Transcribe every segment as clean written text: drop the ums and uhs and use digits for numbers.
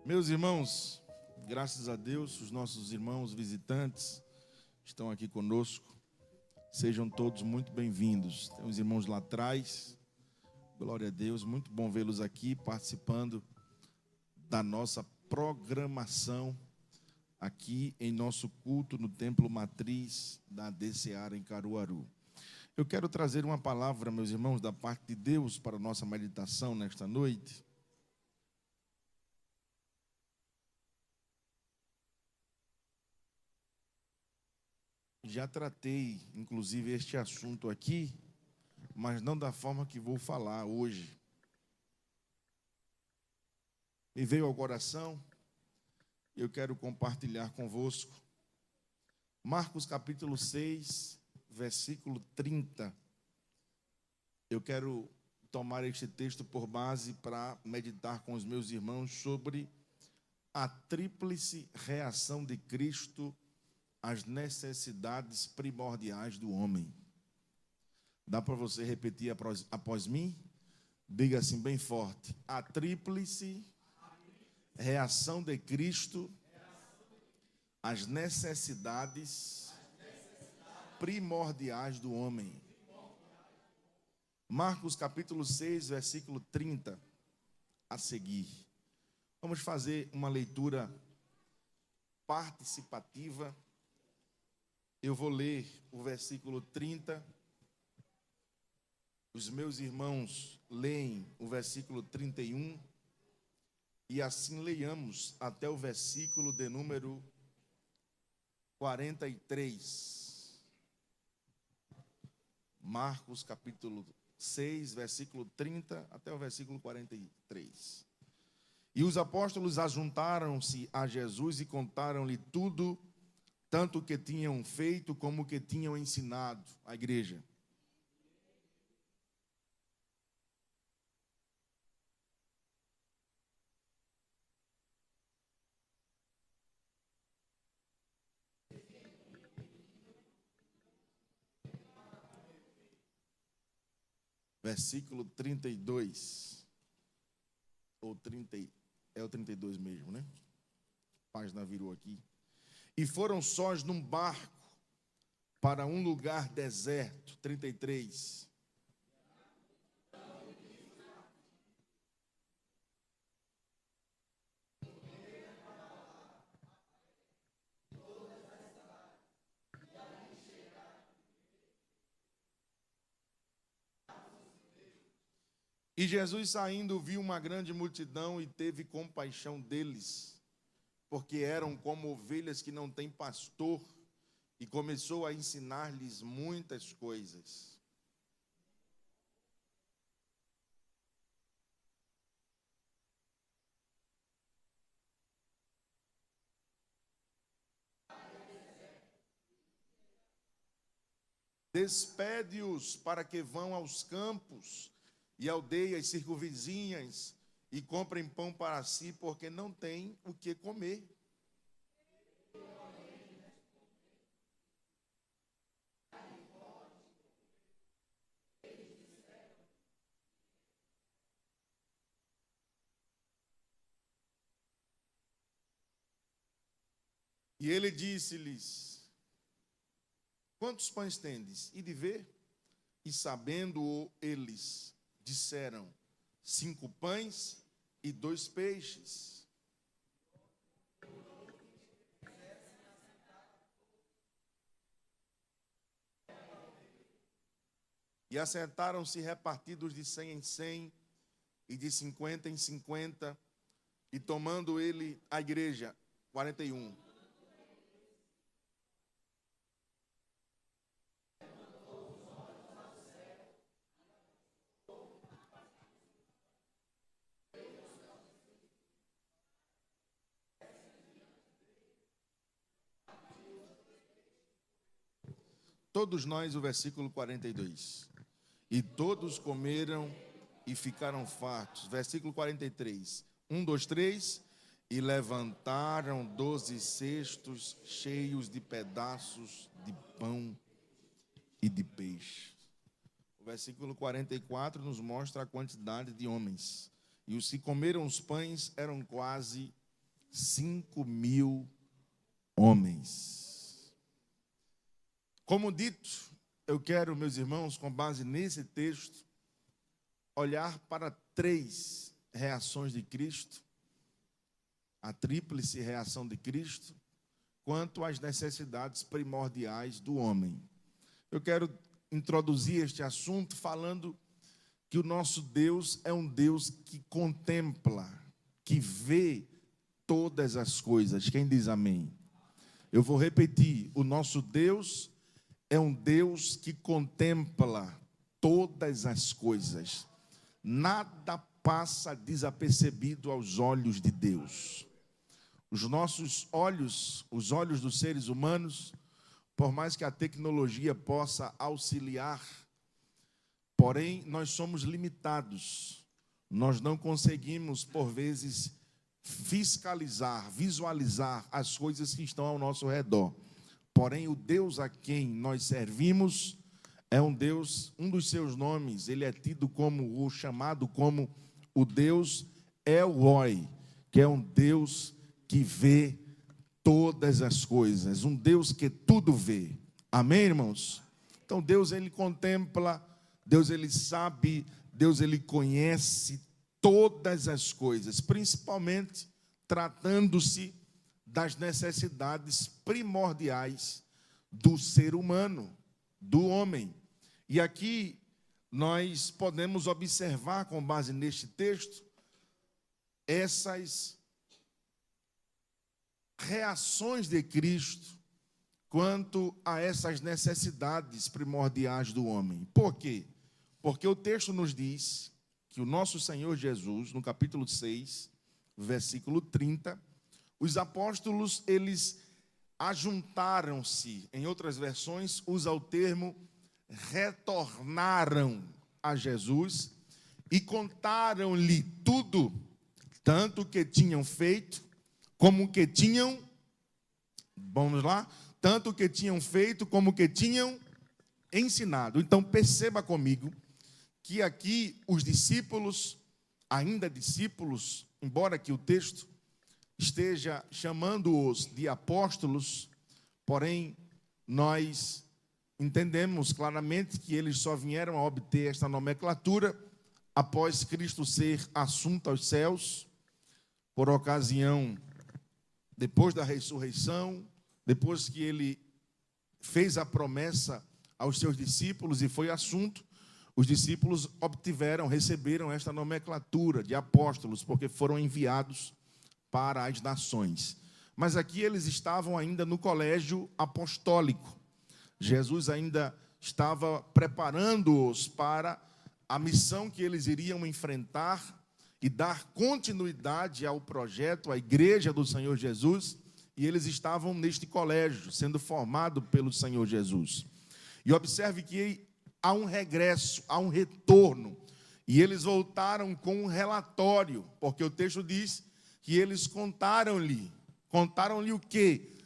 Meus irmãos, graças a Deus, os nossos irmãos visitantes estão aqui conosco. Sejam todos muito bem-vindos. Tem os irmãos lá atrás. Glória a Deus, muito bom vê-los aqui participando da nossa programação aqui em nosso culto no Templo Matriz da AD Seara em Caruaru. Eu quero trazer uma palavra, meus irmãos, da parte de Deus para a nossa meditação nesta noite. Já tratei, inclusive, este assunto aqui, mas não da forma que vou falar hoje. Me veio ao coração, eu quero compartilhar convosco. Marcos capítulo 6, versículo 30. Eu quero tomar este texto por base para meditar com os meus irmãos sobre a tríplice reação de Cristo às necessidades primordiais do homem. Dá para você repetir após mim? Diga assim bem forte: a tríplice reação de Cristo às necessidades primordiais do homem. Marcos capítulo 6, versículo 30, a seguir. Vamos fazer uma leitura participativa. Eu vou ler o versículo 30. Os meus irmãos leem o versículo 31. E assim leiamos até o versículo de número 43. Marcos capítulo 6, versículo 30 até o versículo 43. E os apóstolos ajuntaram-se a Jesus e contaram-lhe tudo, tanto o que tinham feito como o que tinham ensinado à igreja. Versículo 32, ou 30, é o 32 mesmo, né? A página virou aqui. E foram sós num barco para um lugar deserto, 33. E Jesus saindo viu uma grande multidão e teve compaixão deles, porque eram como ovelhas que não têm pastor, e começou a ensinar-lhes muitas coisas. Despede-os para que vão aos campos e aldeias circunvizinhas e comprem pão para si, porque não têm o que comer. E ele disse-lhes: quantos pães tendes? E de ver? E sabendo-o eles, disseram: 5 pães e 2 peixes. E assentaram-se repartidos de 100 em 100 e de 50 em 50, e tomando ele a igreja, 41. Todos nós, o versículo 42. E todos comeram e ficaram fartos. Versículo 43. 1, 2, 3. E levantaram 12 cestos cheios de pedaços de pão e de peixe. O versículo 44 nos mostra a quantidade de homens. E os que comeram os pães eram quase 5.000 homens. Como dito, eu quero, meus irmãos, com base nesse texto, olhar para 3 reações de Cristo, a tríplice reação de Cristo, quanto às necessidades primordiais do homem. Eu quero introduzir este assunto falando que o nosso Deus é um Deus que contempla, que vê todas as coisas. Quem diz amém? Eu vou repetir, o nosso Deus é um Deus que contempla todas as coisas. Nada passa desapercebido aos olhos de Deus. Os nossos olhos, os olhos dos seres humanos, por mais que a tecnologia possa auxiliar, porém nós somos limitados. Nós não conseguimos, por vezes, fiscalizar, visualizar as coisas que estão ao nosso redor. Porém, o Deus a quem nós servimos é um Deus, um dos seus nomes, ele é tido como, chamado como o Deus El Roi, que é um Deus que vê todas as coisas, um Deus que tudo vê. Amém, irmãos? Então, Deus, ele contempla, Deus, ele sabe, Deus, ele conhece todas as coisas, principalmente tratando-se das necessidades primordiais do ser humano, do homem. E aqui nós podemos observar, com base neste texto, essas reações de Cristo quanto a essas necessidades primordiais do homem. Por quê? Porque o texto nos diz que o nosso Senhor Jesus, no capítulo 6, versículo 30, os apóstolos, eles ajuntaram-se, em outras versões, usa o termo retornaram a Jesus e contaram-lhe tudo, tanto que tinham feito, como que tinham, vamos lá, tanto que tinham feito, como que tinham ensinado. Então, perceba comigo que aqui os discípulos, ainda discípulos, embora que o texto esteja chamando-os de apóstolos, porém, nós entendemos claramente que eles só vieram a obter esta nomenclatura após Cristo ser assunto aos céus, por ocasião, depois da ressurreição, depois que ele fez a promessa aos seus discípulos e foi assunto, os discípulos receberam esta nomenclatura de apóstolos, porque foram enviados para as nações. Mas aqui eles estavam ainda no colégio apostólico. Jesus ainda estava preparando-os para a missão que eles iriam enfrentar e dar continuidade ao projeto, à igreja do Senhor Jesus, e eles estavam neste colégio, sendo formado pelo Senhor Jesus. E observe que há um regresso, há um retorno, e eles voltaram com um relatório, porque o texto diz que eles contaram-lhe o quê?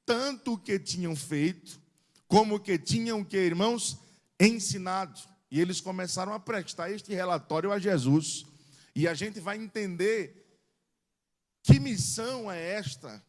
Tanto o que tinham feito, como o que tinham, irmãos, ensinado. E eles começaram a prestar este relatório a Jesus. E a gente vai entender que missão é esta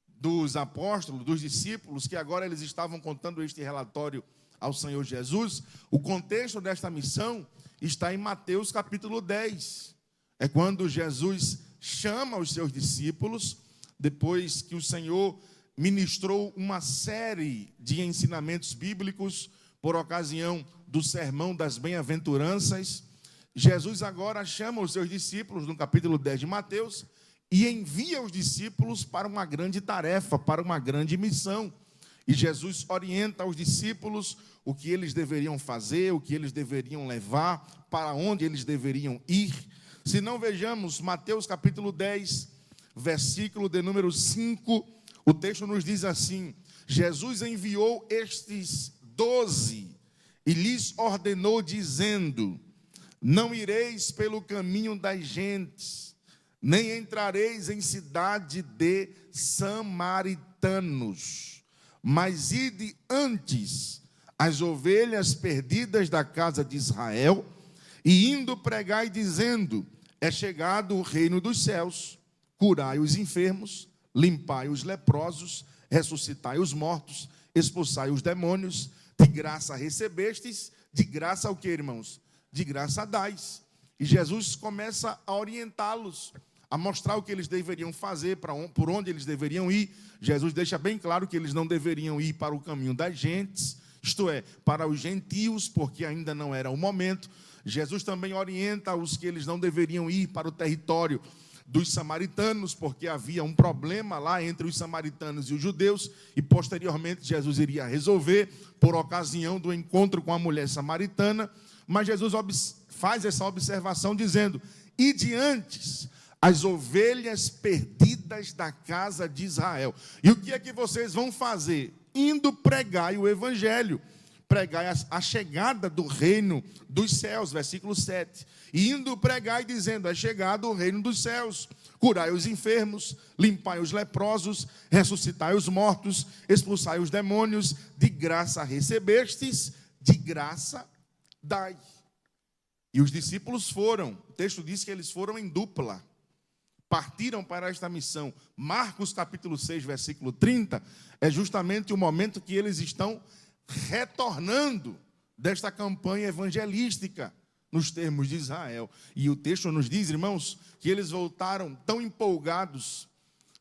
dos apóstolos, dos discípulos, que agora eles estavam contando este relatório ao Senhor Jesus. O contexto desta missão está em Mateus capítulo 10. É quando Jesus chama os seus discípulos, depois que o Senhor ministrou uma série de ensinamentos bíblicos por ocasião do sermão das bem-aventuranças. Jesus agora chama os seus discípulos, no capítulo 10 de Mateus, e envia os discípulos para uma grande tarefa, para uma grande missão. E Jesus orienta aos discípulos o que eles deveriam fazer, o que eles deveriam levar, para onde eles deveriam ir. Se não vejamos Mateus capítulo 10, versículo de número 5, o texto nos diz assim: Jesus enviou estes 12 e lhes ordenou, dizendo: não ireis pelo caminho das gentes, nem entrareis em cidade de samaritanos, mas ide antes as ovelhas perdidas da casa de Israel, e indo pregai dizendo: é chegado o reino dos céus. curai os enfermos, limpai os leprosos, ressuscitai os mortos, expulsai os demônios, de graça recebestes, de graça o que, irmãos? De graça dais. E Jesus começa a orientá-los, a mostrar o que eles deveriam fazer, por onde eles deveriam ir. Jesus deixa bem claro que eles não deveriam ir para o caminho das gentes, isto é, para os gentios, porque ainda não era o momento. Jesus também orienta os que eles não deveriam ir para o território dos samaritanos, porque havia um problema lá entre os samaritanos e os judeus, e posteriormente Jesus iria resolver, por ocasião do encontro com a mulher samaritana. Mas Jesus faz essa observação dizendo: ide antes as ovelhas perdidas da casa de Israel. E o que é que vocês vão fazer? Indo pregai o evangelho, pregai a chegada do reino dos céus, versículo 7. E indo pregai dizendo: é chegado o reino dos céus, curai os enfermos, limpai os leprosos, ressuscitai os mortos, expulsai os demônios, de graça recebestes, de graça dai. E os discípulos foram, o texto diz que eles foram em dupla, partiram para esta missão. Marcos capítulo 6, versículo 30, é justamente o momento que eles estão retornando desta campanha evangelística, nos termos de Israel. E o texto nos diz, irmãos, que eles voltaram tão empolgados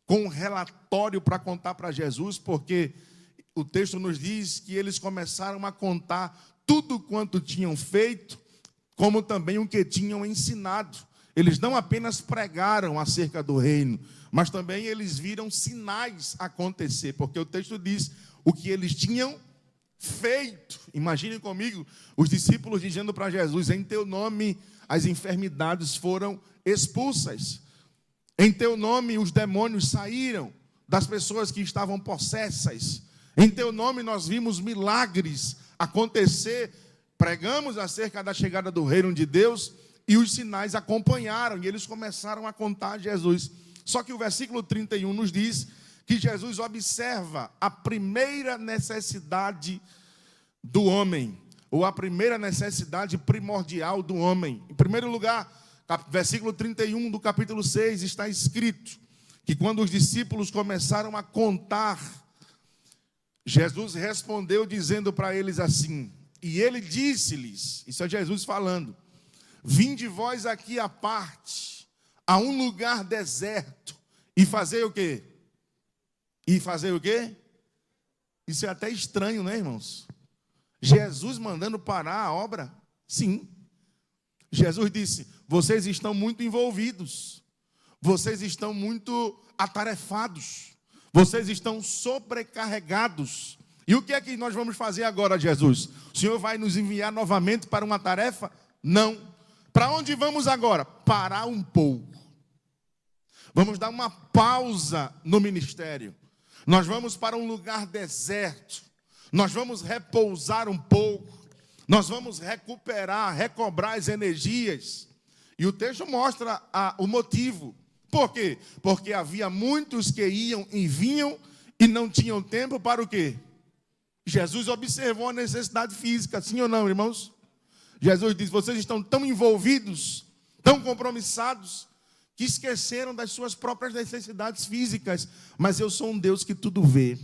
com um relatório para contar para Jesus, porque o texto nos diz que eles começaram a contar tudo quanto tinham feito, como também o que tinham ensinado. Eles não apenas pregaram acerca do reino, mas também eles viram sinais acontecer, porque o texto diz o que eles tinham feito. Imaginem comigo os discípulos dizendo para Jesus: em teu nome as enfermidades foram expulsas, em teu nome os demônios saíram das pessoas que estavam possessas, em teu nome nós vimos milagres acontecer, pregamos acerca da chegada do reino de Deus, e os sinais acompanharam, e eles começaram a contar a Jesus. Só que o versículo 31 nos diz que Jesus observa a primeira necessidade do homem, ou a primeira necessidade primordial do homem. Em primeiro lugar, versículo 31 do capítulo 6, está escrito que quando os discípulos começaram a contar, Jesus respondeu dizendo para eles assim, e ele disse-lhes, isso é Jesus falando: vinde vós aqui à parte, a um lugar deserto, e fazer o quê? E fazer o quê? Isso é até estranho, né, irmãos? Jesus mandando parar a obra? Sim. Jesus disse: vocês estão muito envolvidos, vocês estão muito atarefados, vocês estão sobrecarregados. E o que é que nós vamos fazer agora, Jesus? O Senhor vai nos enviar novamente para uma tarefa? Não. Para onde vamos agora? Parar um pouco. Vamos dar uma pausa no ministério. Nós vamos para um lugar deserto. Nós vamos repousar um pouco. Nós vamos recuperar, recobrar as energias. E o texto mostra o motivo. Por quê? Porque havia muitos que iam e vinham e não tinham tempo para o quê? Jesus observou a necessidade física, sim ou não, irmãos? Jesus diz: vocês estão tão envolvidos, tão compromissados, que esqueceram das suas próprias necessidades físicas. Mas eu sou um Deus que tudo vê.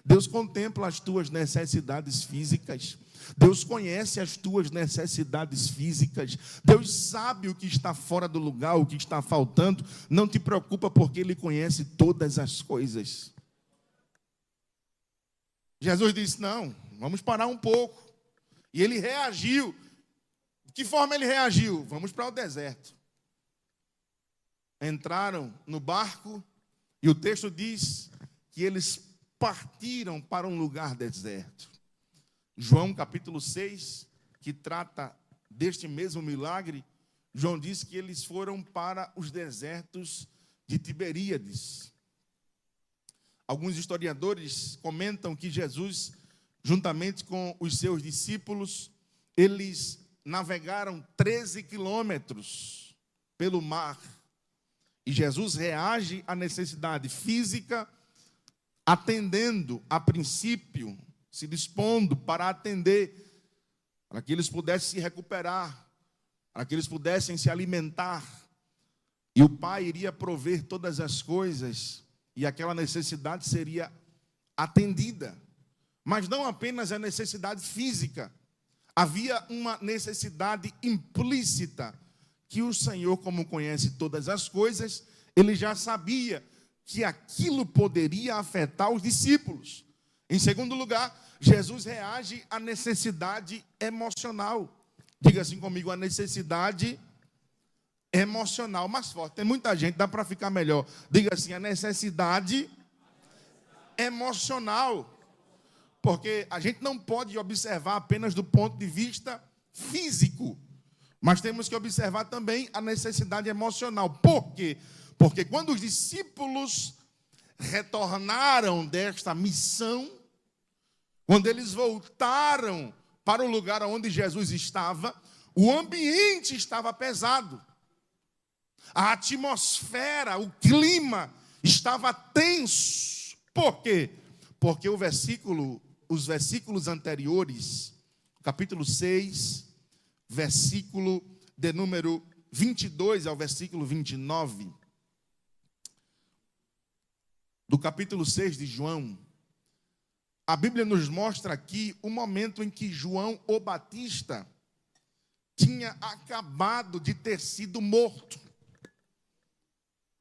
Deus contempla as tuas necessidades físicas. Deus conhece as tuas necessidades físicas. Deus sabe o que está fora do lugar, o que está faltando. Não te preocupa, porque Ele conhece todas as coisas. Jesus disse: não, vamos parar um pouco. E ele reagiu. De que forma ele reagiu? Vamos para o deserto. Entraram no barco e o texto diz que eles partiram para um lugar deserto. João capítulo 6, que trata deste mesmo milagre, João diz que eles foram para os desertos de Tiberíades. Alguns historiadores comentam que Jesus, juntamente com os seus discípulos, eles navegaram 13 quilômetros pelo mar. E Jesus reage à necessidade física, atendendo, a princípio, se dispondo para atender, para que eles pudessem se recuperar, para que eles pudessem se alimentar. E o Pai iria prover todas as coisas, e aquela necessidade seria atendida. Mas não apenas a necessidade física. Havia uma necessidade implícita, que o Senhor, como conhece todas as coisas, ele já sabia que aquilo poderia afetar os discípulos. Em segundo lugar, Jesus reage à necessidade emocional. Diga assim comigo, a necessidade emocional. Mais forte, tem muita gente, dá para ficar melhor. Diga assim, a necessidade emocional. Porque a gente não pode observar apenas do ponto de vista físico, mas temos que observar também a necessidade emocional. Por quê? Porque quando os discípulos retornaram desta missão, quando eles voltaram para o lugar onde Jesus estava, o ambiente estava pesado. A atmosfera, o clima estava tenso. Por quê? Porque os versículos anteriores, capítulo 6, versículo de número 22 ao versículo 29, do capítulo 6 de João, a Bíblia nos mostra aqui o momento em que João o Batista tinha acabado de ter sido morto.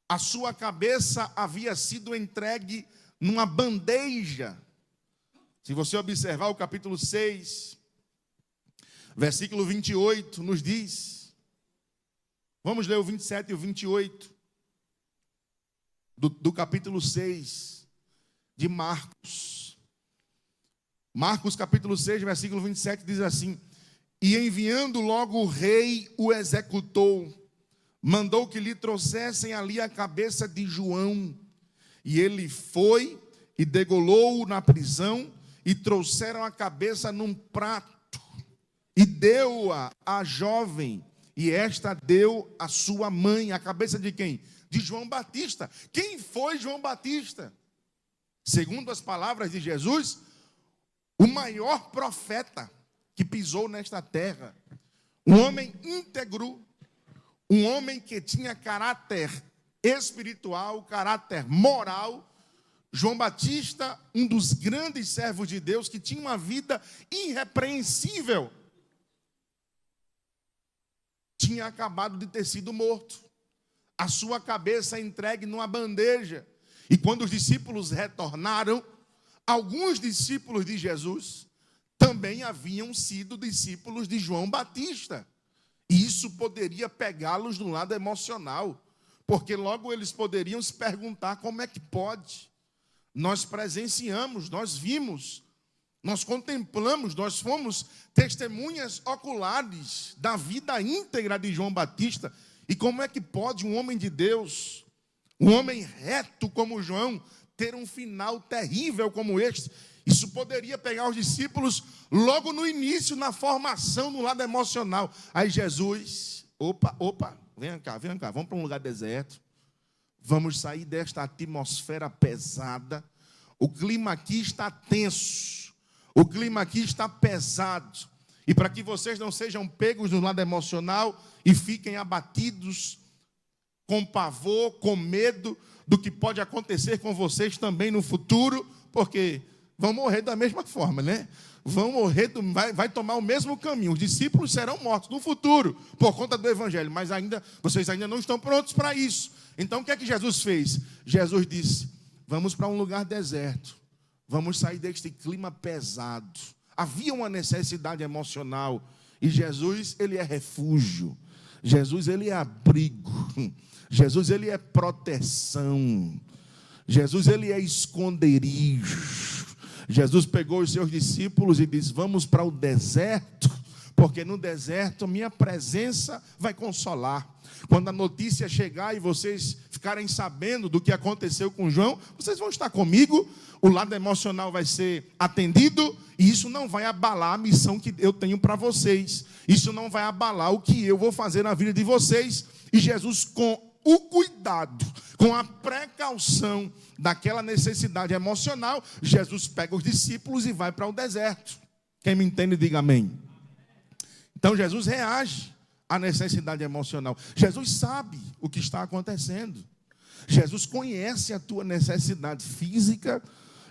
A sua cabeça havia sido entregue numa bandeja. Se você observar o capítulo 6, versículo 28, nos diz, vamos ler o 27 e o 28, do capítulo 6 de Marcos. Marcos capítulo 6, versículo 27 diz assim: e enviando logo o rei o executou, mandou que lhe trouxessem ali a cabeça de João, e ele foi e degolou-o na prisão, e trouxeram a cabeça num prato, e deu-a à jovem, e esta deu à sua mãe. A cabeça de quem? De João Batista. Quem foi João Batista? Segundo as palavras de Jesus, o maior profeta que pisou nesta terra. Um homem íntegro, um homem que tinha caráter espiritual, caráter moral. João Batista, um dos grandes servos de Deus, que tinha uma vida irrepreensível, tinha acabado de ter sido morto. A sua cabeça entregue numa bandeja. E quando os discípulos retornaram, alguns discípulos de Jesus também haviam sido discípulos de João Batista. E isso poderia pegá-los no lado emocional, porque logo eles poderiam se perguntar: como é que pode? Nós presenciamos, nós vimos, nós contemplamos, nós fomos testemunhas oculares da vida íntegra de João Batista. E como é que pode um homem de Deus, um homem reto como João, ter um final terrível como este? Isso poderia pegar os discípulos logo no início, na formação, no lado emocional. Aí Jesus, vem cá, vamos para um lugar deserto. Vamos sair desta atmosfera pesada. O clima aqui está tenso. O clima aqui está pesado. E para que vocês não sejam pegos no lado emocional e fiquem abatidos, com pavor, com medo do que pode acontecer com vocês também no futuro, porque vão morrer da mesma forma, né? Vão morrer, vai tomar o mesmo caminho. Os discípulos serão mortos no futuro por conta do evangelho, mas vocês ainda não estão prontos para isso. Então o que é que Jesus fez? Jesus disse: vamos para um lugar deserto, vamos sair deste clima pesado. Havia uma necessidade emocional, e Jesus, ele é refúgio. Jesus, ele é abrigo. Jesus, ele é proteção. Jesus, ele é esconderijo. Jesus pegou os seus discípulos e disse: vamos para o deserto, porque no deserto minha presença vai consolar. Quando a notícia chegar e vocês ficarem sabendo do que aconteceu com João, vocês vão estar comigo, o lado emocional vai ser atendido, e isso não vai abalar a missão que eu tenho para vocês. Isso não vai abalar o que eu vou fazer na vida de vocês. E Jesus, com o cuidado, com a precaução daquela necessidade emocional, Jesus pega os discípulos e vai para o deserto. Quem me entende, diga amém. Então Jesus reage a necessidade emocional. Jesus sabe o que está acontecendo. Jesus conhece a tua necessidade física,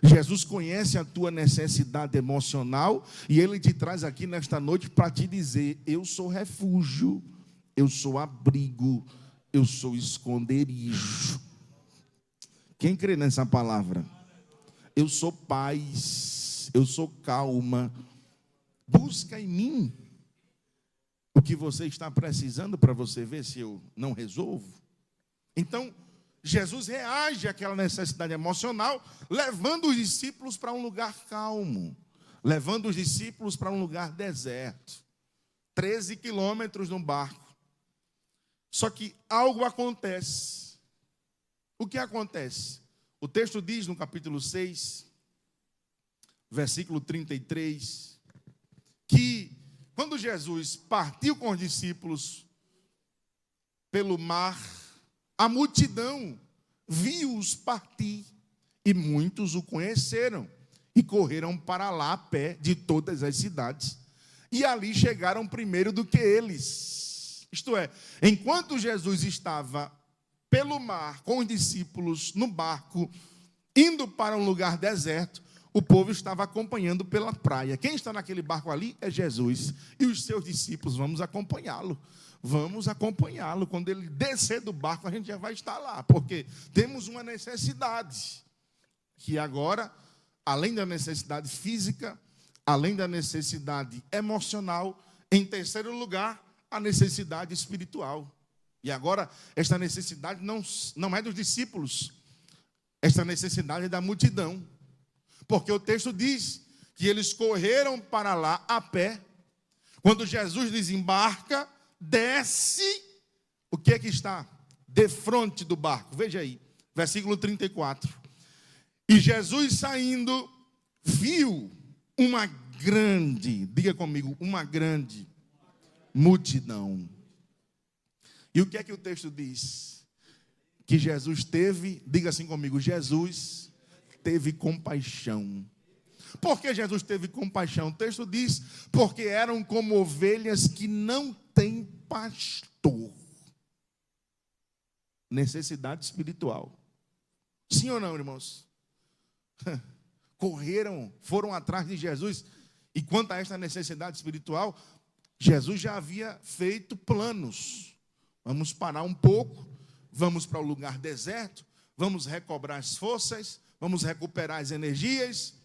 Jesus conhece a tua necessidade emocional, e Ele te traz aqui nesta noite para te dizer: eu sou refúgio, eu sou abrigo, eu sou esconderijo. Quem crê nessa palavra? Eu sou paz, eu sou calma. Busca em mim o que você está precisando para você ver se eu não resolvo. Então, Jesus reage àquela necessidade emocional, levando os discípulos para um lugar calmo, levando os discípulos para um lugar deserto. 13 quilômetros no barco. Só que algo acontece. O que acontece? O texto diz no capítulo 6, versículo 33, que quando Jesus partiu com os discípulos pelo mar, a multidão viu-os partir, e muitos o conheceram, e correram para lá a pé de todas as cidades, e ali chegaram primeiro do que eles. Isto é, enquanto Jesus estava pelo mar com os discípulos no barco, indo para um lugar deserto, o povo estava acompanhando pela praia. Quem está naquele barco ali é Jesus, e os seus discípulos. Vamos acompanhá-lo. Vamos acompanhá-lo. Quando ele descer do barco, a gente já vai estar lá, porque temos uma necessidade, que agora, além da necessidade física, além da necessidade emocional, em terceiro lugar, a necessidade espiritual. E agora, esta necessidade não é dos discípulos, esta necessidade é da multidão. Porque o texto diz que eles correram para lá a pé. Quando Jesus desembarca, desce, o que é que está defronte do barco? Veja aí, versículo 34. E Jesus saindo, viu uma grande, diga comigo, uma grande multidão. E o que é que o texto diz? Que Jesus teve, diga assim comigo, Jesus teve compaixão. Por que Jesus teve compaixão? O texto diz, porque eram como ovelhas que não têm pastor. Necessidade espiritual. Sim ou não, irmãos? Correram, foram atrás de Jesus. E quanto a esta necessidade espiritual, Jesus já havia feito planos. Vamos parar um pouco, vamos para o lugar deserto, vamos recobrar as forças, vamos recuperar as energias,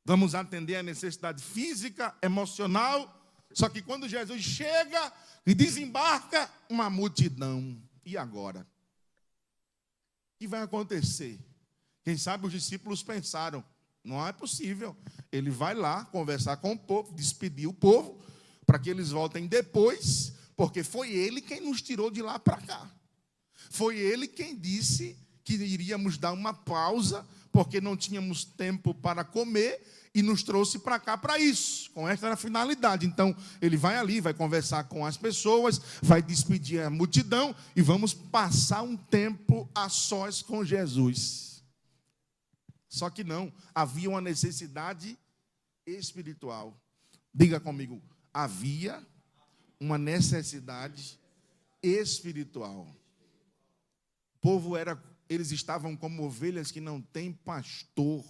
vamos atender a necessidade física, emocional. Só que quando Jesus chega e desembarca, uma multidão. E agora? O que vai acontecer? Quem sabe os discípulos pensaram, não é possível. Ele vai lá conversar com o povo, despedir o povo, para que eles voltem depois, porque foi ele quem nos tirou de lá para cá. Foi ele quem disse que iríamos dar uma pausa, porque não tínhamos tempo para comer, e nos trouxe para cá para isso, com esta finalidade. Então, ele vai ali, vai conversar com as pessoas, vai despedir a multidão, e vamos passar um tempo a sós com Jesus. Só que não, havia uma necessidade espiritual. Diga comigo, havia uma necessidade espiritual. O povo eles estavam como ovelhas que não têm pastor.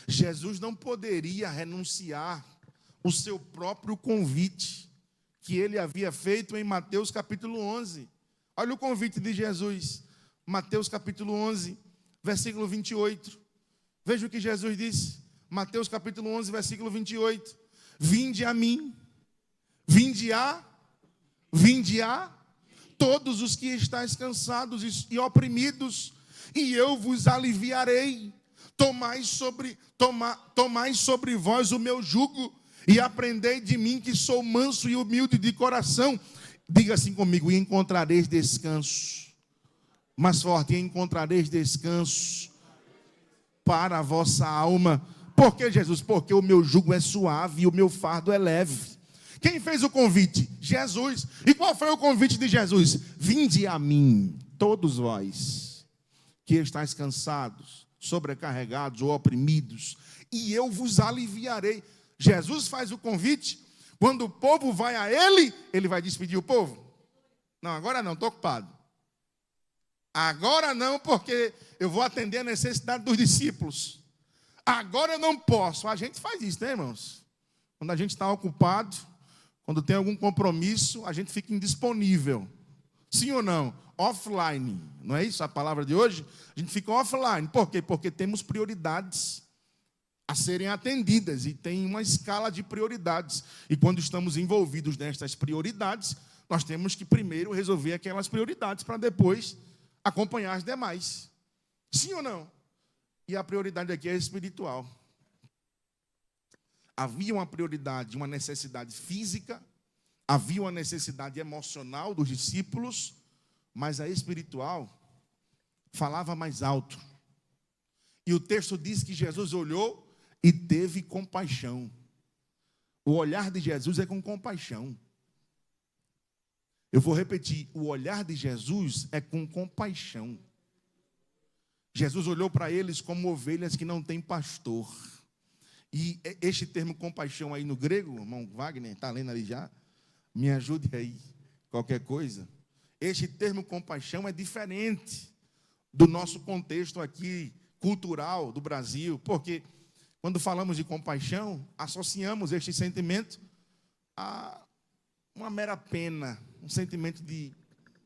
Jesus não poderia renunciar o seu próprio convite que ele havia feito em Mateus capítulo 11. Olha o convite de Jesus, Mateus capítulo 11, versículo 28. Veja o que Jesus disse, Mateus capítulo 11, versículo 28. Vinde a mim, vinde a todos os que estáis cansados e oprimidos, e eu vos aliviarei. Tomai sobre vós o meu jugo, e aprendei de mim, que sou manso e humilde de coração. Diga assim comigo, e encontrareis descanso. Mais forte, e encontrareis descanso para a vossa alma. Por que, Jesus? Porque o meu jugo é suave e o meu fardo é leve. Quem fez o convite? Jesus. E qual foi o convite de Jesus? Vinde a mim, todos vós, que estáis cansados, sobrecarregados ou oprimidos, e eu vos aliviarei. Jesus faz o convite Quando o povo vai a ele, ele vai despedir o povo? Não, agora não, estou ocupado. Agora não, porque eu vou atender a necessidade dos discípulos. Agora eu não posso. A gente faz isso, né, irmãos? Quando a gente está ocupado, quando tem algum compromisso, a gente fica indisponível. Sim ou não? Offline. Não é isso a palavra de hoje? A gente fica offline. Por quê? Porque temos prioridades a serem atendidas e tem uma escala de prioridades. E quando estamos envolvidos nestas prioridades, nós temos que primeiro resolver aquelas prioridades para depois acompanhar as demais. Sim ou não? E a prioridade aqui é espiritual. Havia uma prioridade, uma necessidade física, havia uma necessidade emocional dos discípulos, mas a espiritual falava mais alto. E o texto diz que Jesus olhou e teve compaixão. O olhar de Jesus é com compaixão. Eu vou repetir, o olhar de Jesus é com compaixão. Jesus olhou para eles como ovelhas que não têm pastor. E este termo compaixão aí no grego, irmão Wagner, está lendo ali já? Me ajude aí, qualquer coisa. Este termo compaixão é diferente do nosso contexto aqui cultural do Brasil, porque quando falamos de compaixão, associamos este sentimento a uma mera pena, um sentimento de,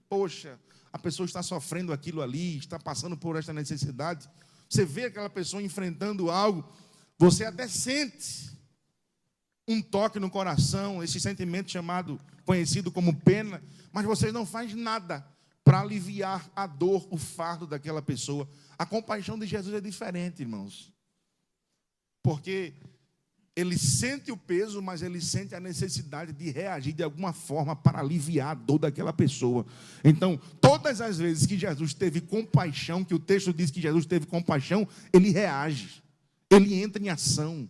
poxa, a pessoa está sofrendo aquilo ali, está passando por esta necessidade. Você vê aquela pessoa enfrentando algo, você até sente um toque no coração, esse sentimento conhecido como pena, mas você não faz nada para aliviar a dor, o fardo daquela pessoa. A compaixão de Jesus é diferente, irmãos. Porque ele sente o peso, mas ele sente a necessidade de reagir de alguma forma para aliviar a dor daquela pessoa. Então, todas as vezes que Jesus teve compaixão, que o texto diz que Jesus teve compaixão, ele reage, ele entra em ação,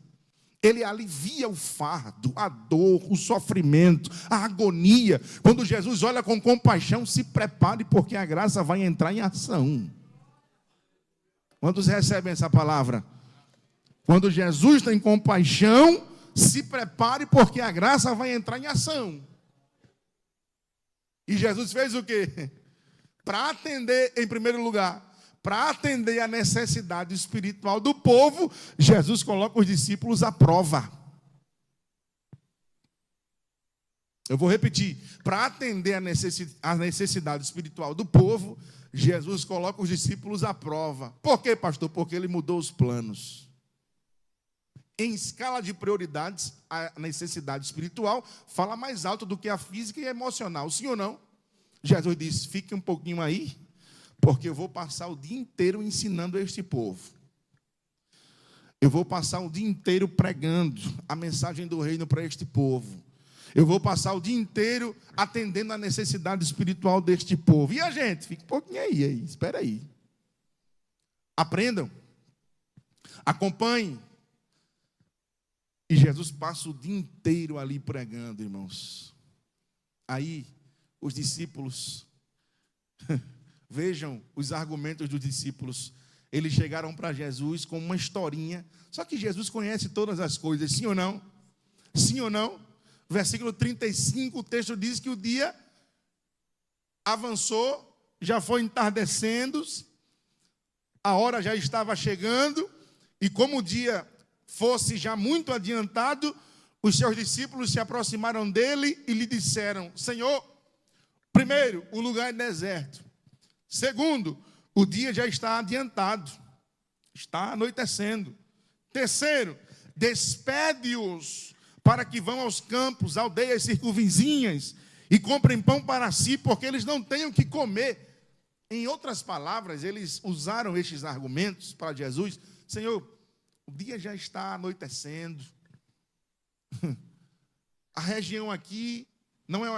ele alivia o fardo, a dor, o sofrimento, a agonia. Quando Jesus olha com compaixão, se prepare, porque a graça vai entrar em ação. Quantos recebem essa palavra? Quando Jesus tem compaixão, se prepare, porque a graça vai entrar em ação. E Jesus fez o quê? Para atender, em primeiro lugar, para atender a necessidade espiritual do povo, Jesus coloca os discípulos à prova. Eu vou repetir. Para atender a necessidade espiritual do povo, Jesus coloca os discípulos à prova. Por quê, pastor? Porque ele mudou os planos. Em escala de prioridades, a necessidade espiritual fala mais alto do que a física e a emocional. Sim ou não? Jesus disse, fique um pouquinho aí, porque eu vou passar o dia inteiro ensinando este povo. Eu vou passar o dia inteiro pregando a mensagem do reino para este povo. Eu vou passar o dia inteiro atendendo a necessidade espiritual deste povo. E a gente? Fique um pouquinho aí, espera aí. Aprendam. Acompanhem. E Jesus passa o dia inteiro ali pregando, irmãos. Aí, os discípulos, vejam os argumentos dos discípulos. Eles chegaram para Jesus com uma historinha. Só que Jesus conhece todas as coisas, sim ou não? Sim ou não? Versículo 35, o texto diz que o dia avançou, já foi entardecendo, a hora já estava chegando, e como o dia fosse já muito adiantado, os seus discípulos se aproximaram dele e lhe disseram, Senhor, primeiro, o lugar é deserto. Segundo, o dia já está adiantado, está anoitecendo. Terceiro, despede-os para que vão aos campos, aldeias circunvizinhas e comprem pão para si, porque eles não têm o que comer. Em outras palavras, eles usaram estes argumentos para Jesus. Senhor, o dia já está anoitecendo. A região aqui não é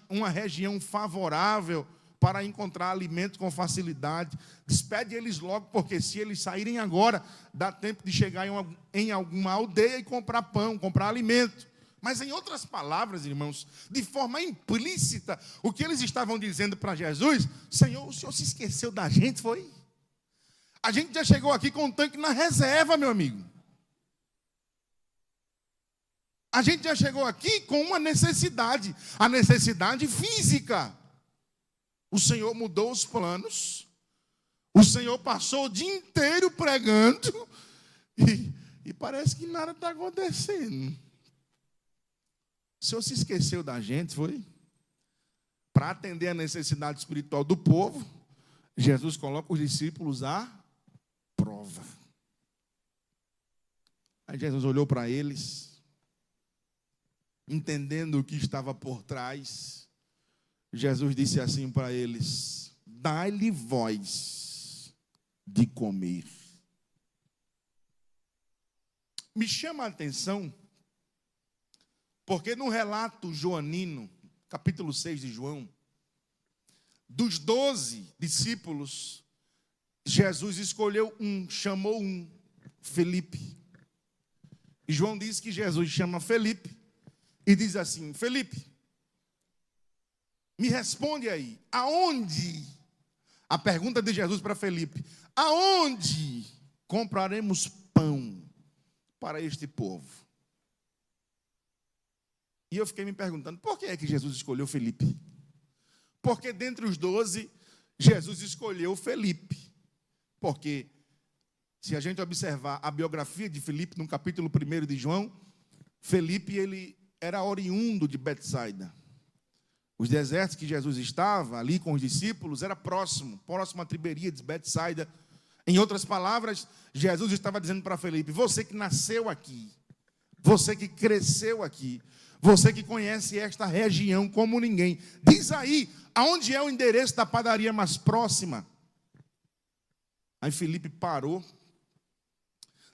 uma região favorável para encontrar alimento com facilidade. Despede eles logo, porque se eles saírem agora, dá tempo de chegar em alguma aldeia e comprar pão, comprar alimento. Mas em outras palavras, irmãos, de forma implícita, o que eles estavam dizendo para Jesus, Senhor, o Senhor se esqueceu da gente, foi? A gente já chegou aqui com um tanque na reserva, meu amigo. A gente já chegou aqui com uma necessidade, a necessidade física. O Senhor mudou os planos, o Senhor passou o dia inteiro pregando e parece que nada está acontecendo. O Senhor se esqueceu da gente, foi? Para atender a necessidade espiritual do povo, Jesus coloca os discípulos à prova. Aí Jesus olhou para eles, entendendo o que estava por trás, Jesus disse assim para eles: dai-lhe voz de comer. Me chama a atenção, porque no relato joanino, capítulo 6 de João, dos 12 discípulos, Jesus escolheu chamou Felipe. E João diz que Jesus chama Felipe e diz assim: Felipe, me responde aí, aonde? A pergunta de Jesus para Felipe: aonde compraremos pão para este povo? E eu fiquei me perguntando, por que é que Jesus escolheu Felipe? Porque dentre os 12, Jesus escolheu Felipe. Porque, se a gente observar a biografia de Felipe, no capítulo 1 de João, Felipe, ele era oriundo de Betsaida. Os desertos que Jesus estava ali com os discípulos era próximo a Tiberíades, Betsaida. Em outras palavras, Jesus estava dizendo para Felipe: você que nasceu aqui, você que cresceu aqui, você que conhece esta região como ninguém, diz aí, aonde é o endereço da padaria mais próxima? Aí Felipe parou,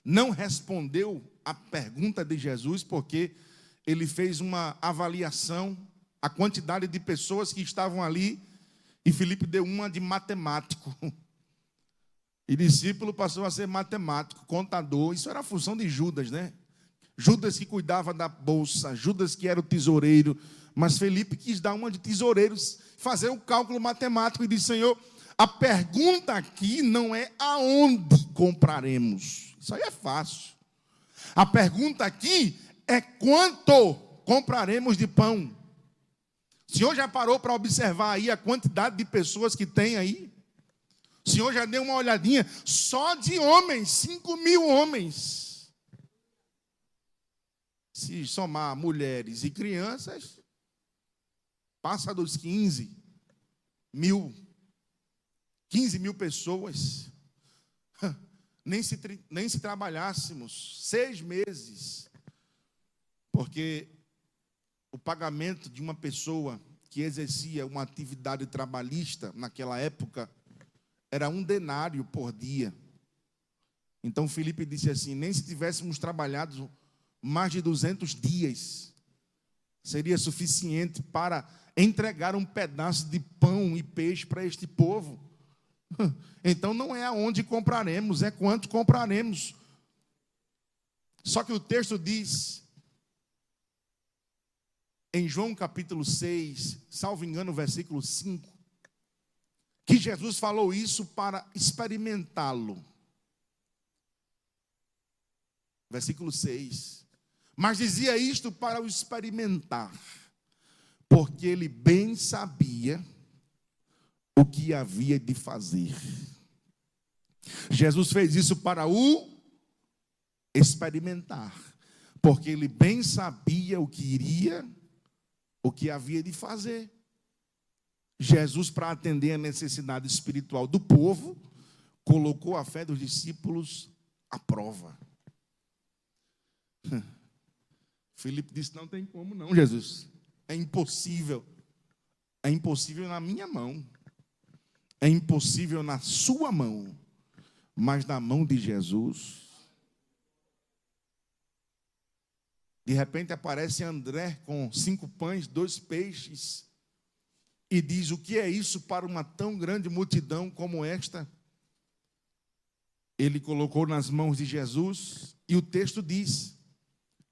não respondeu a pergunta de Jesus, porque ele fez uma avaliação, a quantidade de pessoas que estavam ali, e Felipe deu uma de matemático. E discípulo passou a ser matemático, contador. Isso era a função de Judas, né? Judas que cuidava da bolsa, Judas que era o tesoureiro, mas Felipe quis dar uma de tesoureiros, fazer o cálculo matemático e disse: Senhor, a pergunta aqui não é aonde compraremos. Isso aí é fácil. A pergunta aqui é quanto compraremos de pão. O senhor já parou para observar aí a quantidade de pessoas que tem aí? O senhor já deu uma olhadinha? Só de homens, 5.000 homens. Se somar mulheres e crianças, passa dos 15 mil pessoas. Nem se trabalhássemos 6 meses, porque o pagamento de uma pessoa que exercia uma atividade trabalhista naquela época era 1 denário por dia. Então Filipe disse assim: nem se tivéssemos trabalhado mais de 200 dias, seria suficiente para entregar um pedaço de pão e peixe para este povo. Então não é aonde compraremos, é quanto compraremos. Só que o texto diz, em João capítulo 6, salvo engano, versículo 5, que Jesus falou isso para experimentá-lo. Versículo 6. Mas dizia isto para o experimentar, porque ele bem sabia o que havia de fazer. Jesus fez isso para o experimentar, porque ele bem sabia o que havia de fazer. Jesus, para atender a necessidade espiritual do povo, colocou a fé dos discípulos à prova. Filipe disse: não tem como não, Jesus. É impossível. É impossível na minha mão. É impossível na sua mão. Mas na mão de Jesus. De repente aparece André com 5 pães, 2 peixes. E diz: o que é isso para uma tão grande multidão como esta? Ele colocou nas mãos de Jesus. E o texto diz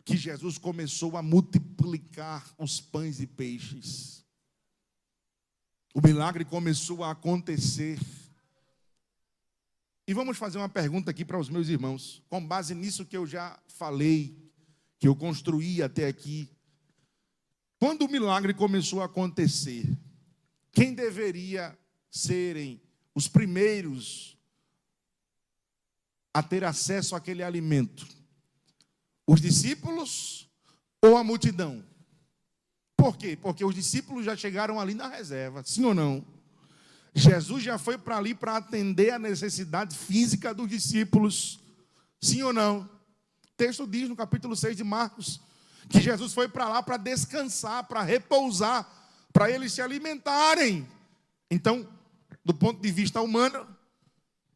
que Jesus começou a multiplicar os pães e peixes. O milagre começou a acontecer. E vamos fazer uma pergunta aqui para os meus irmãos, com base nisso que eu já falei, que eu construí até aqui. Quando o milagre começou a acontecer, quem deveria serem os primeiros a ter acesso àquele alimento? Os discípulos ou a multidão? Por quê? Porque os discípulos já chegaram ali na reserva, sim ou não? Jesus já foi para ali para atender a necessidade física dos discípulos, sim ou não? O texto diz no capítulo 6 de Marcos que Jesus foi para lá para descansar, para repousar, para eles se alimentarem. Então, do ponto de vista humano,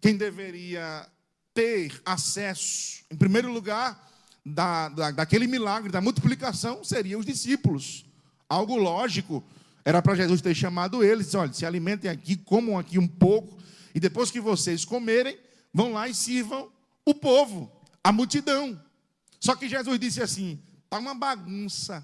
quem deveria ter acesso, em primeiro lugar, daquele milagre, da multiplicação, seriam os discípulos. Algo lógico, era para Jesus ter chamado eles, olha, se alimentem aqui, comam aqui um pouco, e depois que vocês comerem, vão lá e sirvam o povo, a multidão. Só que Jesus disse assim, está uma bagunça,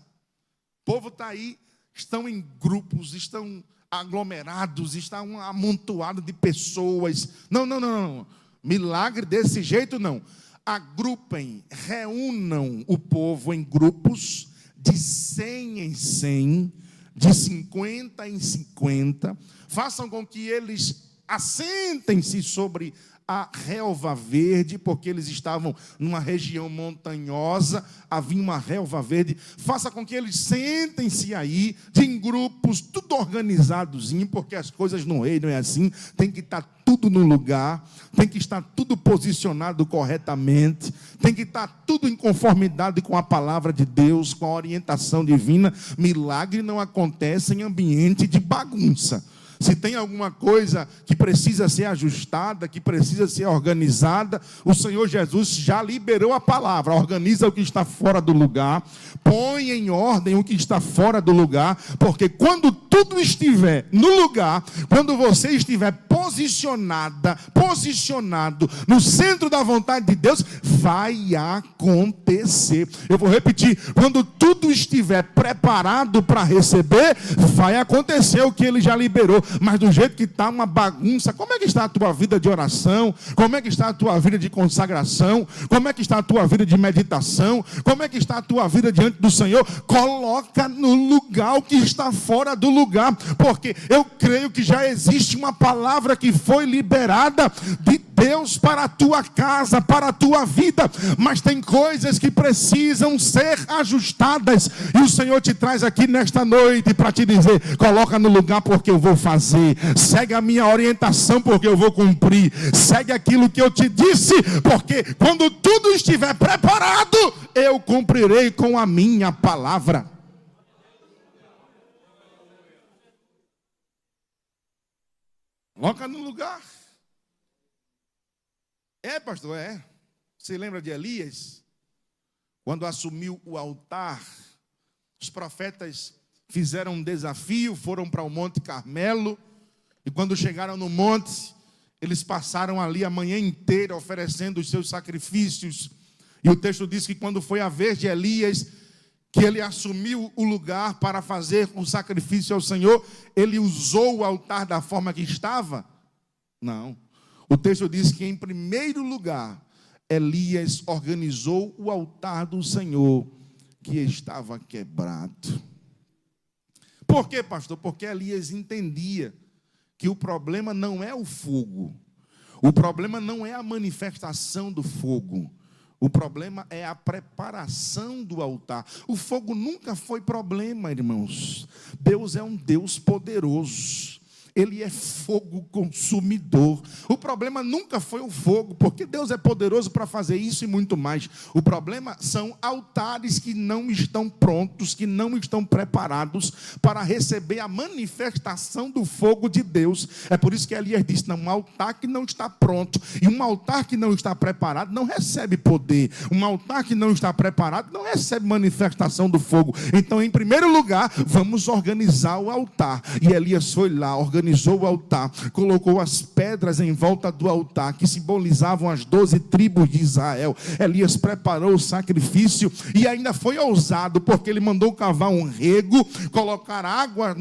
o povo está aí, estão em grupos, estão aglomerados, está um amontoado de pessoas. Não. Milagre desse jeito não. Agrupem, reúnam o povo em grupos de 100 em 100, de 50 em 50. Façam com que eles assentem-se sobre a relva verde, porque eles estavam numa região montanhosa, havia uma relva verde. Faça com que eles sentem-se aí, em grupos, tudo organizadozinho, porque as coisas no reino é assim, tem que estar tudo no lugar, tem que estar tudo posicionado corretamente, tem que estar tudo em conformidade com a palavra de Deus, com a orientação divina. Milagre não acontece em ambiente de bagunça. Se tem alguma coisa que precisa ser ajustada, que precisa ser organizada, o Senhor Jesus já liberou a palavra. Organiza o que está fora do lugar, põe em ordem o que está fora do lugar, porque quando tudo estiver no lugar, quando você estiver posicionado no centro da vontade de Deus, vai acontecer. Eu vou repetir, quando tudo estiver preparado para receber, vai acontecer o que Ele já liberou. Mas do jeito que está uma bagunça, como é que está a tua vida de oração? Como é que está a tua vida de consagração? Como é que está a tua vida de meditação? Como é que está a tua vida diante do Senhor? Coloca no lugar o que está fora do lugar, porque eu creio que já existe uma palavra que foi liberada de Deus para a tua casa, para a tua vida, mas tem coisas que precisam ser ajustadas, e o Senhor te traz aqui nesta noite para te dizer, coloca no lugar porque eu vou fazer, segue a minha orientação porque eu vou cumprir, segue aquilo que eu te disse, porque quando tudo estiver preparado, eu cumprirei com a minha palavra. Coloca no lugar. Pastor, Você lembra de Elias? Quando assumiu o altar, os profetas fizeram um desafio, foram para o Monte Carmelo, e quando chegaram no monte, eles passaram ali a manhã inteira oferecendo os seus sacrifícios, e o texto diz que quando foi a vez de Elias, que ele assumiu o lugar para fazer um sacrifício ao Senhor, ele usou o altar da forma que estava? Não. O texto diz que, em primeiro lugar, Elias organizou o altar do Senhor, que estava quebrado. Por quê, pastor? Porque Elias entendia que o problema não é o fogo. O problema não é a manifestação do fogo. O problema é a preparação do altar. O fogo nunca foi problema, irmãos. Deus é um Deus poderoso. Ele é fogo consumidor. O problema nunca foi o fogo, porque Deus é poderoso para fazer isso e muito mais. O problema são altares que não estão prontos, que não estão preparados para receber a manifestação do fogo de Deus. É por isso que Elias disse, não, um altar que não está pronto, e um altar que não está preparado não recebe poder. Um altar que não está preparado não recebe manifestação do fogo. Então, em primeiro lugar, vamos organizar o altar. E Elias foi lá, organizou organizou o altar, colocou as pedras em volta do altar, que simbolizavam as 12 tribos de Israel. Elias preparou o sacrifício e ainda foi ousado, porque ele mandou cavar um rego, colocar água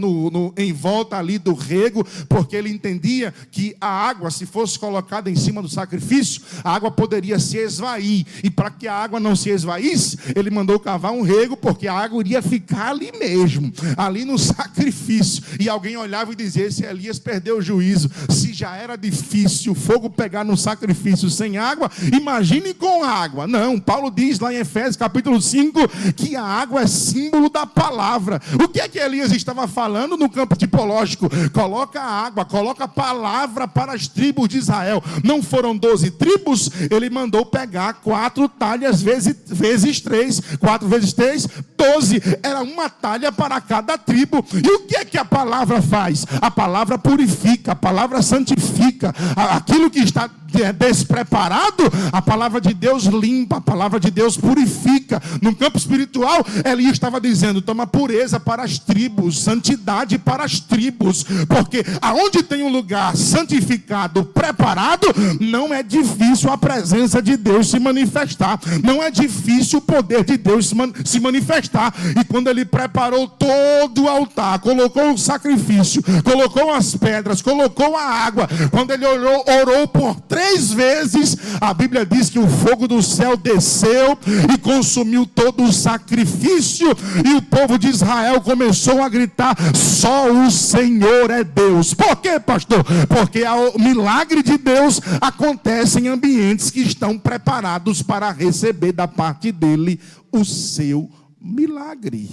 em volta ali do rego, porque ele entendia que a água, se fosse colocada em cima do sacrifício, a água poderia se esvair, e para que a água não se esvaísse, ele mandou cavar um rego, porque a água iria ficar ali mesmo, ali no sacrifício. E alguém olhava e dizia: esse Elias perdeu o juízo. Se já era difícil o fogo pegar no sacrifício sem água, imagine com água. Não, Paulo diz lá em Efésios capítulo 5 que a água é símbolo da palavra. O que é que Elias estava falando no campo tipológico? Coloca a água, coloca a palavra para as tribos de Israel. Não foram 12 tribos, ele mandou pegar 4 talhas vezes 3. 4 vezes 3, 12. Era uma talha para cada tribo. E o que é que a palavra faz? A palavra purifica, a palavra santifica. Aquilo que está despreparado, a palavra de Deus limpa, a palavra de Deus purifica. No campo espiritual, Elias estava dizendo: toma pureza para as tribos, santidade para as tribos, porque aonde tem um lugar santificado, preparado, não é difícil a presença de Deus se manifestar, não é difícil o poder de Deus se manifestar. E quando ele preparou todo o altar, colocou o sacrifício, colocou as pedras, colocou a água, quando ele orou por 3 vezes, a Bíblia diz que o fogo do céu desceu e consumiu todo o sacrifício, e o povo de Israel começou a gritar: só o Senhor é Deus. Por quê, pastor? Porque o milagre de Deus acontece em ambientes que estão preparados para receber da parte dele o seu milagre.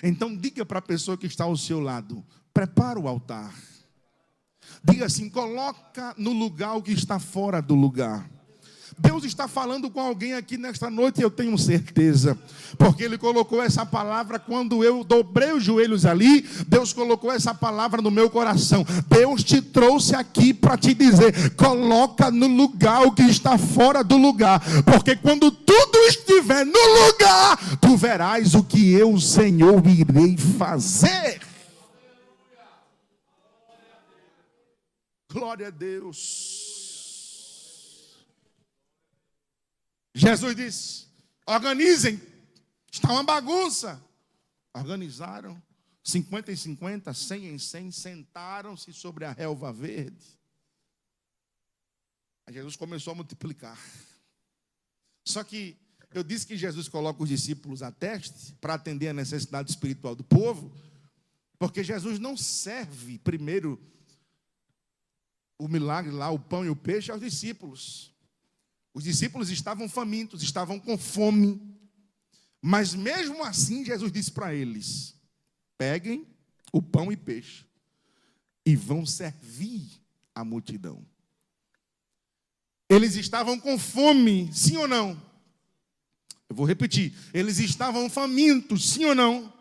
Então diga para a pessoa que está ao seu lado: prepara o altar. Diga assim: coloca no lugar o que está fora do lugar. Deus está falando com alguém aqui nesta noite, eu tenho certeza, porque Ele colocou essa palavra quando eu dobrei os joelhos ali. Deus colocou essa palavra no meu coração. Deus te trouxe aqui para te dizer: coloca no lugar o que está fora do lugar, porque quando tudo estiver no lugar, tu verás o que eu, Senhor, irei fazer. Glória a Deus. Jesus disse: organizem, está uma bagunça. Organizaram, 50 em 50, 100 em 100, sentaram-se sobre a relva verde. Aí Jesus começou a multiplicar. Só que eu disse que Jesus coloca os discípulos a teste para atender a necessidade espiritual do povo, porque Jesus não serve primeiro o milagre lá, o pão e o peixe, aos discípulos. Os discípulos estavam famintos, estavam com fome. Mas mesmo assim, Jesus disse para eles: peguem o pão e peixe e vão servir a multidão. Eles estavam com fome, sim ou não? Eu vou repetir: eles estavam famintos, sim ou não?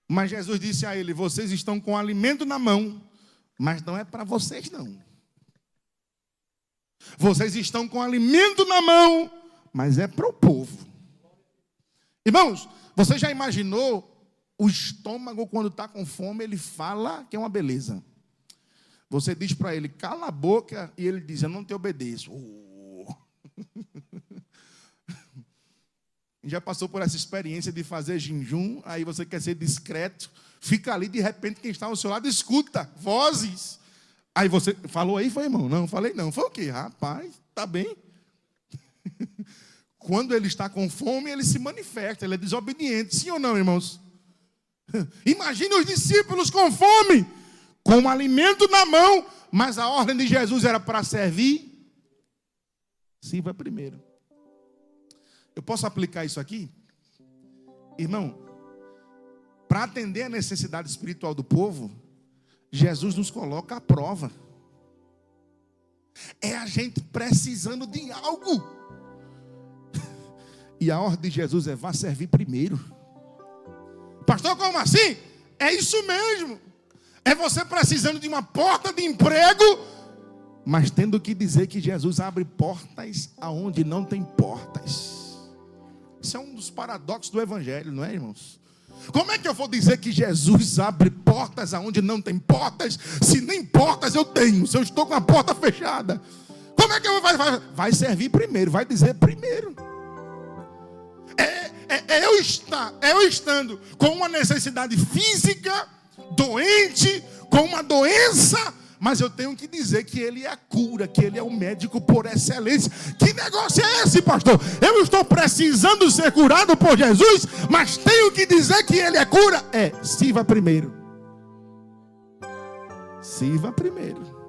Mas Jesus disse a eles: vocês estão com alimento na mão, mas não é para vocês não. Vocês estão com alimento na mão, mas é para o povo. Irmãos, você já imaginou o estômago quando está com fome? Ele fala que é uma beleza. Você diz para ele: cala a boca, e ele diz: eu não te obedeço. Já passou por essa experiência de fazer jejum? Aí você quer ser discreto, fica ali, de repente quem está ao seu lado escuta vozes. Aí você falou aí, foi, irmão? Não, falei não. Foi o quê? Rapaz, tá bem. Quando ele está com fome, ele se manifesta, ele é desobediente. Sim ou não, irmãos? Imagine os discípulos com fome, com o alimento na mão, mas a ordem de Jesus era para servir. Sirva primeiro. Eu posso aplicar isso aqui? Irmão, para atender a necessidade espiritual do povo, Jesus nos coloca à prova. É a gente precisando de algo. E a ordem de Jesus é: vá servir primeiro. Pastor, como assim? É isso mesmo. É você precisando de uma porta de emprego, mas tendo que dizer que Jesus abre portas aonde não tem portas. Isso é um dos paradoxos do Evangelho, não é, irmãos? Como é que eu vou dizer que Jesus abre portas aonde não tem portas, se nem portas eu tenho, se eu estou com a porta fechada? Como é que eu vou fazer? Vai servir primeiro, vai dizer primeiro. Eu estando com uma necessidade física, doente, com uma doença, mas eu tenho que dizer que Ele é a cura, que Ele é o médico por excelência. Que negócio é esse, pastor? Eu estou precisando ser curado por Jesus, mas tenho que dizer que Ele é cura? Sirva primeiro. Sirva primeiro.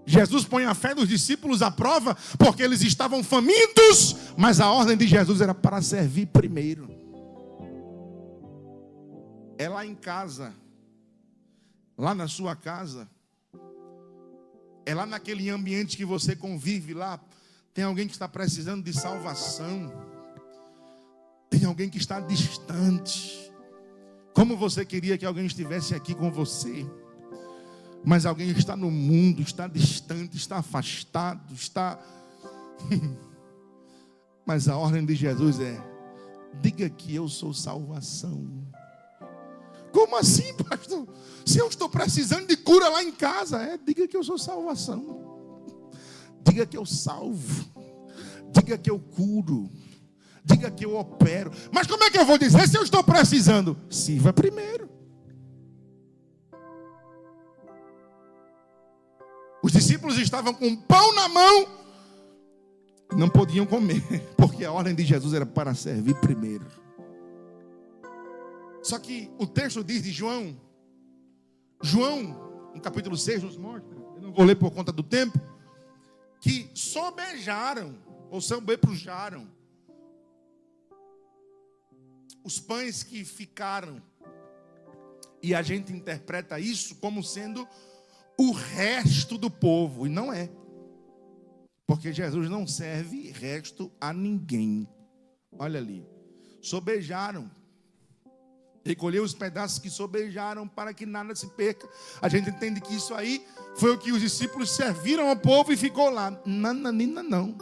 Jesus põe a fé dos discípulos à prova, porque eles estavam famintos, mas a ordem de Jesus era para servir primeiro. É lá em casa, lá na sua casa, é lá naquele ambiente que você convive lá, tem alguém que está precisando de salvação, tem alguém que está distante. Como você queria que alguém estivesse aqui com você, mas alguém está no mundo, está distante, está afastado, está... Mas a ordem de Jesus é: diga que eu sou salvação. Como assim, pastor? Se eu estou precisando de cura lá em casa, diga que eu sou salvação. Diga que eu salvo. Diga que eu curo. Diga que eu opero. Mas como é que eu vou dizer se eu estou precisando? Sirva primeiro. Os discípulos estavam com pão na mão, não podiam comer, porque a ordem de Jesus era para servir primeiro. Só que o texto diz de João, no capítulo 6 nos mostra, eu não vou ler por conta do tempo, que sobejaram, ou sobrepujaram, os pães que ficaram. E a gente interpreta isso como sendo o resto do povo, e não é. Porque Jesus não serve resto a ninguém. Olha ali, sobejaram. Recolheu os pedaços que sobejaram para que nada se perca. A gente entende que isso aí foi o que os discípulos serviram ao povo e ficou lá. Nananina não.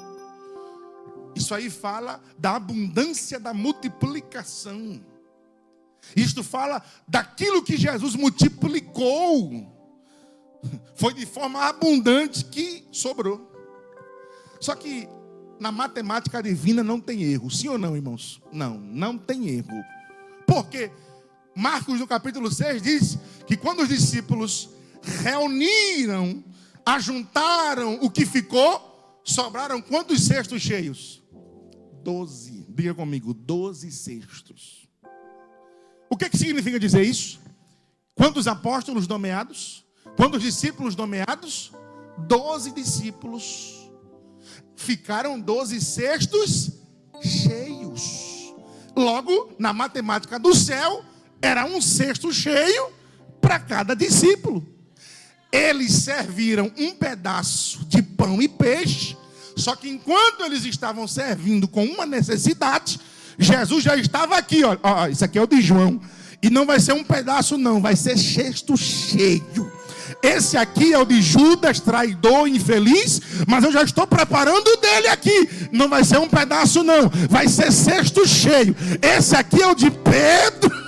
Isso aí fala da abundância da multiplicação. Isto fala daquilo que Jesus multiplicou. Foi de forma abundante que sobrou. Só que na matemática divina não tem erro. Sim ou não, irmãos? Não tem erro. Por quê? Marcos, no capítulo 6, diz que quando os discípulos reuniram, ajuntaram o que ficou, sobraram quantos cestos cheios? 12. Diga comigo, 12 cestos. O que significa dizer isso? Quantos apóstolos nomeados? Quantos discípulos nomeados? 12 discípulos. Ficaram 12 cestos cheios. Logo, na matemática do céu, era um cesto cheio para cada discípulo. Eles serviram um pedaço de pão e peixe, só que enquanto eles estavam servindo com uma necessidade, Jesus já estava aqui, ó, isso aqui é o de João, e não vai ser um pedaço não, vai ser cesto cheio. Esse aqui é o de Judas, traidor, infeliz, mas eu já estou preparando o dele aqui. Não vai ser um pedaço não, vai ser cesto cheio. Esse aqui é o de Pedro.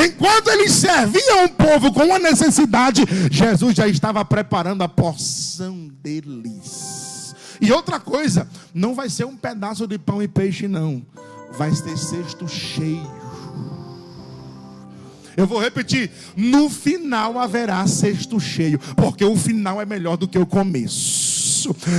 Enquanto eles serviam o povo com uma necessidade, Jesus já estava preparando a porção deles. E outra coisa, não vai ser um pedaço de pão e peixe não, vai ser cesto cheio. Eu vou repetir, no final haverá cesto cheio, porque o final é melhor do que o começo.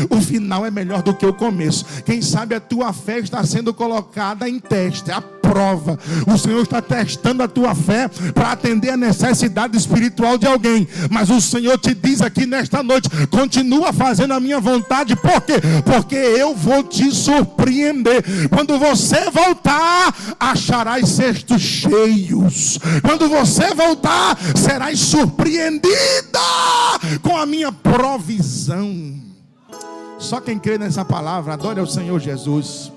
O final é melhor do que o começo. Quem sabe a tua fé está sendo colocada em teste, a prova. O Senhor está testando a tua fé para atender a necessidade espiritual de alguém. Mas o Senhor te diz aqui nesta noite, continua fazendo a minha vontade. Por quê? Porque eu vou te surpreender. Quando você voltar, acharás cestos cheios. Quando você voltar, serás surpreendida com a minha provisão. Só quem crê nessa palavra, adore ao Senhor Jesus.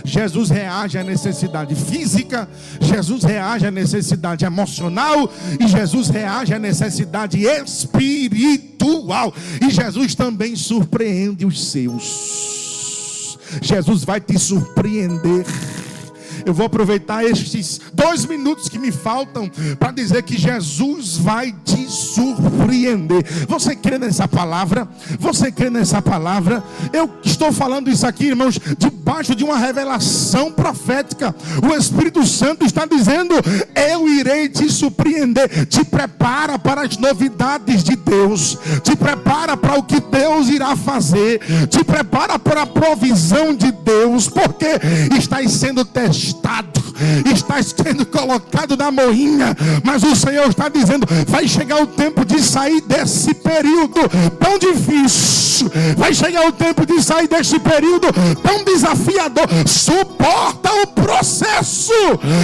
Jesus reage à necessidade física, Jesus reage à necessidade emocional, e Jesus reage à necessidade espiritual. E Jesus também surpreende os seus. Jesus vai te surpreender. Eu vou aproveitar estes 2 minutos que me faltam para dizer que Jesus vai te surpreender. Você crê nessa palavra? Você crê nessa palavra? Eu estou falando isso aqui, irmãos, debaixo de uma revelação profética. O Espírito Santo está dizendo: eu irei te surpreender. Te prepara para as novidades de Deus, te prepara para o que Deus irá fazer, te prepara para a provisão de Deus, porque estás sendo testado, estás sendo colocado na moinha, mas o Senhor está dizendo: vai chegar o tempo de sair desse período tão difícil, vai chegar o tempo de sair desse período tão desafiador. Suporta o processo,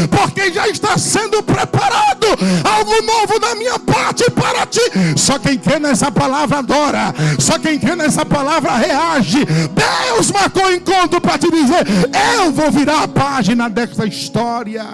porque já está sendo preparado algo novo da minha parte para ti. Só quem crê nessa palavra adora, só quem crê nessa palavra reage. Deus marcou encontro para te dizer: eu vou virar a página desta história.